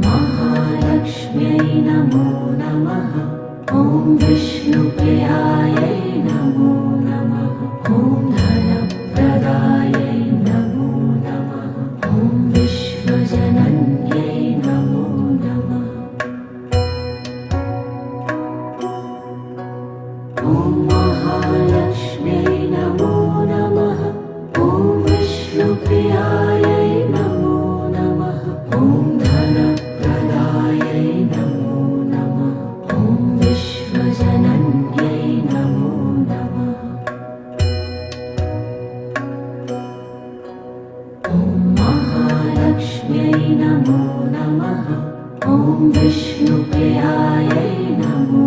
महालक्ष्म्यै नमो नमः। ॐ विष्णुप्रियायै नमो नमः। ॐ धनप्रदायै नमो नमः। ॐ विश्वजनन्यै नमो नमः। ॐ महालक्ष्म्यै नमो नमः। ॐ विष्णुप्रियायै नमो नमः। ॐ धनप्रदायै नमो नमः। ॐ विश्वजनन्यै नमो नमः। ॐ महालक्ष्म्यै नमो नमः। ॐ विष्णुप्रियायै नमो